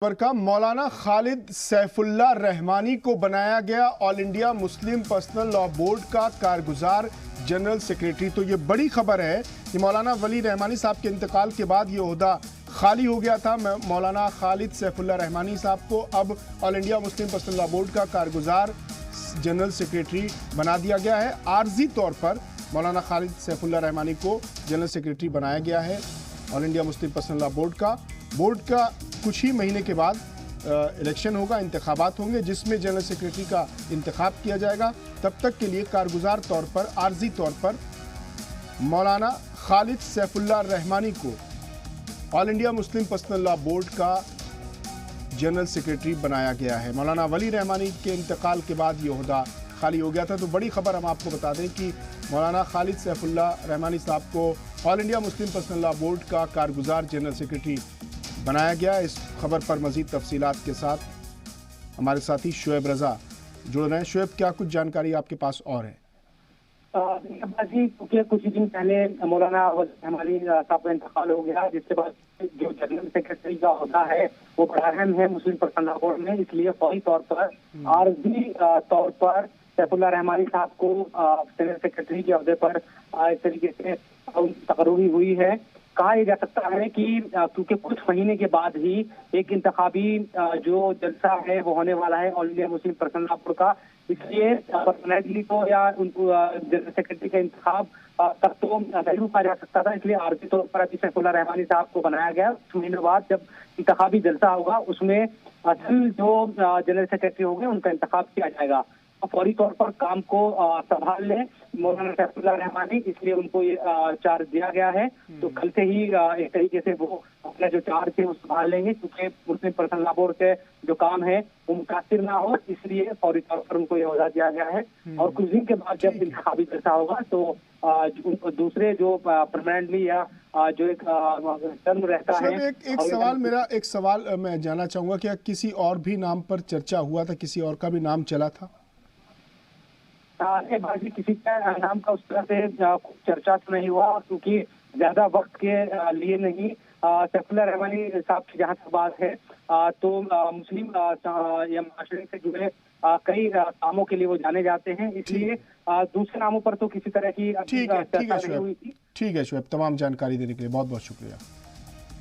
खबर का मौलाना खालिद सैफुल्लाह रहमानी को बनाया गया all India Muslim personal law board का कारगुजार जनरल सेक्रेटरी। तो ये बड़ी खबर है कि मौलाना वली रहमानी साहब के इंतकाल के बाद ये ओहदा खाली हो गया था। मौलाना खालिद सैफुल्लाह रहमानी साहब को अब all India Muslim personal law board का कारगुजार जनरल सेक्रेटरी बना दिया गया है। आर्जी तौर पर मौलाना खालिद सैफुल्लाह रहमानी को जनरल सेक्रेटरी बनाया गया है all India Muslim personal law board का कुछ ही महीने के बाद इलेक्शन होगा, इंतखाबात होंगे जिसमें जनरल सेक्रेटरी का इंतखाब किया जाएगा। तब तक के लिए कारगुजार तौर पर आर्जी तौर पर मौलाना खालिद सैफुल्लाह रहमानी को all India Muslim personal law board का जनरल सेक्रेटरी बनाया गया है। मौलाना वली रहमानी के इंतकाल के बाद ये ओहदा खाली हो गया था। तो बड़ी खबर हम आपको बता दें कि मौलाना खालिद सैफुल्लाह रहमानी साहब को all India Muslim personal law board का कारगुजार जनरल सेक्रेटरी बनाया गया। इस खबर पर मजीद तफसीलात के साथ हमारे साथी शुएब रजा जुड़ रहे हैं। शुएब, क्या कुछ जानकारी आपके पास और है? क्योंकि कुछ ही दिन पहले मौलाना हमारी साहब का इंतकाल हो गया, जिसके बाद जो जनरल सेक्रेटरी का होता है वो बड़ा अहम है मुस्लिम पर्सनल लॉ बोर्ड में। इसलिए फौरी तौर पर आर्जी तौर पर सैफुल्लाह रहमानी साहब को जनरल सेक्रेटरी के अहदे पर इस तरीके से तकर्री हुई है। कहा यह जा सकता है कि क्योंकि कुछ महीने के बाद ही एक इंतखाबी जो जलसा है वो होने वाला है all India Muslim personal law board का, इसलिए परमानेंटली तो या जनरल सेक्रेटरी का इंतखाब तक तो नहीं रुका जा सकता था। इसलिए आर्जी तौर पर अभी सैफुल्लाह रहमानी साहब को बनाया गया। कुछ महीनों बाद जब इंतखाबी जलसा होगा उसमें असल जो जनरल सेक्रेटरी होंगे उनका इंतखाब किया जाएगा। फौरी तौर पर काम को संभाल ले मौलाना सैफुल्लाह रहमानी, इसलिए उनको ये चार्ज दिया गया है। तो कल से ही एक तरीके से वो अपना जो चार्ज है वो संभाल लेंगे, क्योंकि मुस्लिम पर्सनल लॉ बोर्ड के जो काम है वो मुतासिर ना हो, इसलिए फौरी तौर पर उनको ये ओहदा दिया गया है। और कुछ दिन के बाद जब इंतखाबी जैसा होगा तो दूसरे जो परमानेंटली या जो एक टर्म रहता है। एक सवाल मैं जानना चाहूंगा, क्या किसी और भी नाम पर चर्चा हुआ था? किसी और का भी नाम चला था? किसी का नाम का उस तरह से चर्चा तो नहीं हुआ, क्योंकि ज्यादा वक्त के लिए नहीं। सैफुल्लाह रहमानी साहब की जहाँ तक बात है तो मुस्लिम या माशरे से जुड़े कई कामों के लिए वो जाने जाते हैं, इसलिए दूसरे नामों पर तो किसी तरह की चर्चा नहीं हुई थी। ठीक है शुएब, तमाम जानकारी देने के लिए बहुत बहुत शुक्रिया।